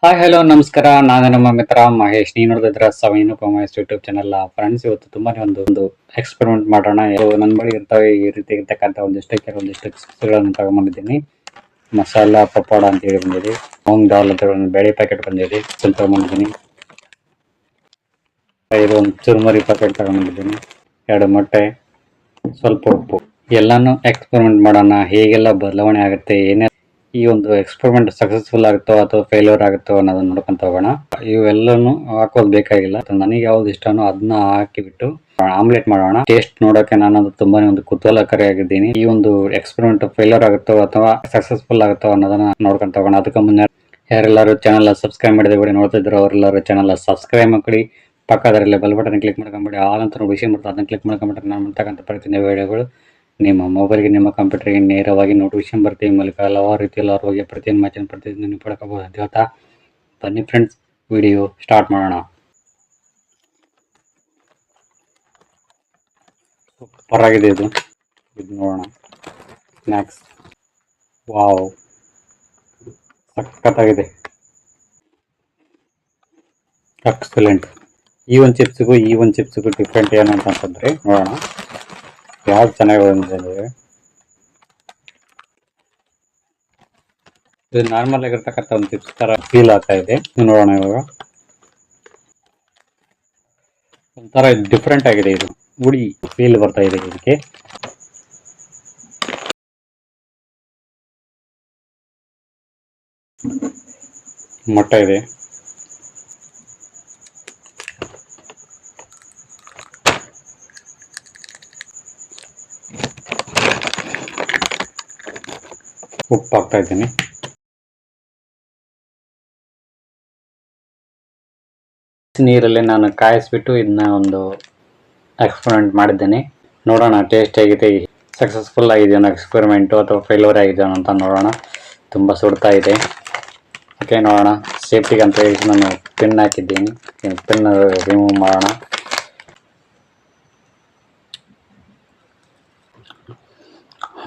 Hi hello ನಮಸ್ಕಾರ. ನಾನು ನಿಮ್ಮ ಮಿತ್ರ ಮಹೇಶ್. ನೀವು ನೋಡಿದ್ರ ಸವೀನು ಮಹೇಶ್ ಯೂಟ್ಯೂಬ್ ಚಾನಲ್. ಫ್ರೆಂಡ್ಸ್, ಇವತ್ತು ತುಂಬಾನೇ ಒಂದು ಎಕ್ಸ್ಪೆರಿಮೆಂಟ್ ಮಾಡೋಣ. ನನ್ನ ಬಳಿ ಇರ್ತವೆ ಈ ರೀತಿ ಇರ್ತಕ್ಕಂಥ ಕೆಲವೊಂದಿಷ್ಟು ಚಿಪ್ಸ್ಗಳನ್ನು ತಗೊಂಡ್ಬಂದಿದ್ದೀನಿ. ಮಸಾಲಾ ಪಕೋಡ ಅಂತ ಹೇಳಿ ಬಂದಿದೆ. ಮೂಂಗ್ ದಾಲ್ ಅಂತ ಹೇಳಿ ಬೇಳೆ ಪ್ಯಾಕೆಟ್ ಬಂದಿದೆ, ತಗೊಂಡ್ಬಂದಿದ್ದೀನಿ. ಒಂದು ಚುರುಮುರಿ ಪ್ಯಾಕೆಟ್ ತಗೊಂಡ್ಬಂದಿದ್ದೀನಿ. 2 ಮೊಟ್ಟೆ, ಸ್ವಲ್ಪ ಉಪ್ಪು. ಎಲ್ಲಾನು ಎಕ್ಸ್ಪೆರಿಮೆಂಟ್ ಮಾಡೋಣ, ಹೇಗೆಲ್ಲ ಬದಲಾವಣೆ ಆಗುತ್ತೆ, ಏನೇ ಈ ಒಂದು ಎಕ್ಸ್ಪೆರಿಮೆಂಟ್ ಸಕ್ಸಸ್ಫುಲ್ ಆಗುತ್ತೋ ಅಥವಾ ಫೇಲ್ಯೂರ್ ಆಗುತ್ತೋ ಅನ್ನೋದನ್ನ ನೋಡ್ಕೊಂತ ಹೋಗೋಣ. ಇವೆಲ್ಲನೂ ಹಾಕೋದು ಬೇಕಾಗಿಲ್ಲ. ನನಗೆ ಯಾವ್ದು ಇಷ್ಟನೋ ಅದನ್ನ ಹಾಕಿಬಿಟ್ಟು ಆಮ್ಲೆಟ್ ಮಾಡೋಣ. ಟೇಸ್ಟ್ ನೋಡೋಕೆ ನಾನು ತುಂಬಾನೇ ಒಂದು ಕುತೂಹಲಕಾರಿಯಾಗಿದ್ದೀನಿ. ಈ ಒಂದು ಎಕ್ಸ್ಪೆರಿಮೆಂಟ್ ಫೇಲ್ಯೂರ್ ಆಗುತ್ತೋ ಅಥವಾ ಸಕ್ಸಸ್ಫುಲ್ ಆಗುತ್ತೋ ಅನ್ನೋದನ್ನ ನೋಡ್ಕೊಂತ ಹೋಗೋಣ. ಅದಕ್ಕೆ ಮುನ್ನ ಯಾರೆಲ್ಲರೂ ಚಾನಲ್ ಸಬ್ಸ್ಕ್ರೈಬ್ ಮಾಡಿದ ಕೂಡ ನೋಡ್ತಾ ಇದ್ರು ಅವರೆಲ್ಲರೂ ಚಾನಲ್ ಸಬ್ಸ್ಕ್ರೈಬ್ ಮಾಡಿ ಪಕ್ಕದಲ್ಲೇ ಬೆಲ್ ಬಟನ್ ಕ್ಲಿಕ್ ಮಾಡ್ಕೊಂಬಿಡಿ. ಆಲ್ ಅಂತ ವಿಷಯ ಮಾಡ್ತಾ ಅದನ್ನ ಕ್ಲಿಕ್ ಮಾಡ್ಕೊಂಬಿಟ್ರೆ ನಾನು ಮಾಡ್ತಕ್ಕಂಥ ಪ್ರತಿಯೊಂದು ವಿಡಿಯೋಗಳು ನಿಮ್ಮ ಮೊಬೈಲ್ಗೆ, ನಿಮ್ಮ ಕಂಪ್ಯೂಟರ್ಗೆ ನೇರವಾಗಿ ನೋಟಿಫಿಕೇಶನ್ ಬರ್ತೀವಿ. ಮೂಲಕ ಹಲವಾರು ರೀತಿಯಲ್ಲಿ ಅವ್ರ ಬಗ್ಗೆ ಪ್ರತಿಯೊಂದು ಮಾಹಿತಿಯನ್ನು ಪ್ರತಿಯೊಂದು ನೀವು ಪಡ್ಕೋಬಹುದು ಅಂತ ಹೇಳ್ತಾ ಬನ್ನಿ ಫ್ರೆಂಡ್ಸ್, ವಿಡಿಯೋ ಸ್ಟಾರ್ಟ್ ಮಾಡೋಣ. ಸೂಪರ್ ಆಗಿದೆ ಇದು ನೋಡೋಣ. ಸ್ನ್ಯಾಕ್ಸ್, ವಾವ್, ಸಖತ್ತಾಗಿದೆ, ಎಕ್ಸಲೆಂಟ್. ಈ ಒಂದು ಚಿಪ್ಸ್ಗೂ ಡಿಫ್ರೆಂಟ್ ಏನು ಅಂತಂದ್ರೆ ನೋಡೋಣ ಯಾವ್ದು ಚೆನ್ನಾಗಿ ಬಂದಿದೆ. ಇದು ನಾರ್ಮಲ್ ಆಗಿರ್ತಕ್ಕಂಥ ಒಂದು ಚಿಪ್ಸ್ ತರ ಫೀಲ್ ಆಗ್ತಾ ಇದೆ. ನೋಡೋಣ, ಇವಾಗ ಒಂಥರ ಡಿಫ್ರೆಂಟ್ ಆಗಿದೆ. ಇದು ಹುಡಿ ಫೀಲ್ ಬರ್ತಾ ಇದೆ. ಇದಕ್ಕೆ ಮೊಟ್ಟೆ ಇದೆ, ಉಪ್ಪು ಹಾಕ್ತಾ ಇದ್ದೀನಿ. ನೀರಲ್ಲಿ ನಾನು ಕಾಯಿಸ್ಬಿಟ್ಟು ಇದನ್ನ ಒಂದು ಎಕ್ಸ್ಪೆರಿಮೆಂಟ್ ಮಾಡಿದ್ದೇನೆ. ನೋಡೋಣ ಟೇಸ್ಟ್ ಹೇಗಿದೆ, ಸಕ್ಸಸ್ಫುಲ್ ಆಗಿದೆಯೋ ಎಕ್ಸ್ಪೆರಿಮೆಂಟು ಅಥವಾ ಫೇಲ್ಯೂರ್ ಆಗಿದೆಯೋ ಅಂತ ನೋಡೋಣ. ತುಂಬ ಸುಡ್ತಾ ಇದೆ. ಓಕೆ, ನೋಡೋಣ. ಸೇಫ್ಟಿಗೆ ಅಂತ ಹೇಳಿ ನಾನು ಪಿನ್ ಹಾಕಿದ್ದೀನಿ. ಪಿನ್ ರಿಮೂವ್ ಮಾಡೋಣ.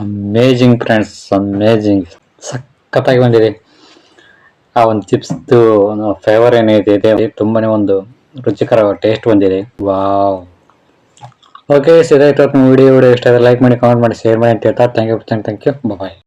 ಅಮೇಜಿಂಗ್ ಫ್ರೆಂಡ್ಸ್, ಅಮೇಜಿಂಗ್, ಸಖತ್ತಾಗಿ ಬಂದಿದೆ. ಆ ಒಂದು ಚಿಪ್ಸ್ದು ಫ್ಲೇವರ್ ಏನಿದೆ ತುಂಬಾನೇ ಒಂದು ರುಚಿಕರ ಟೇಸ್ಟ್ ಬಂದಿದೆ. ವಾವ್. ಓಕೆ, ಇದಾಯ್ತು ವಿಡಿಯೋ ಇಷ್ಟ ಆದರೆ ಲೈಕ್ ಮಾಡಿ, ಕಾಮೆಂಟ್ ಮಾಡಿ, ಶೇರ್ ಮಾಡಿ ಅಂತ ಹೇಳ್ತಾ ಥ್ಯಾಂಕ್ ಯು. ಬಾಯ್.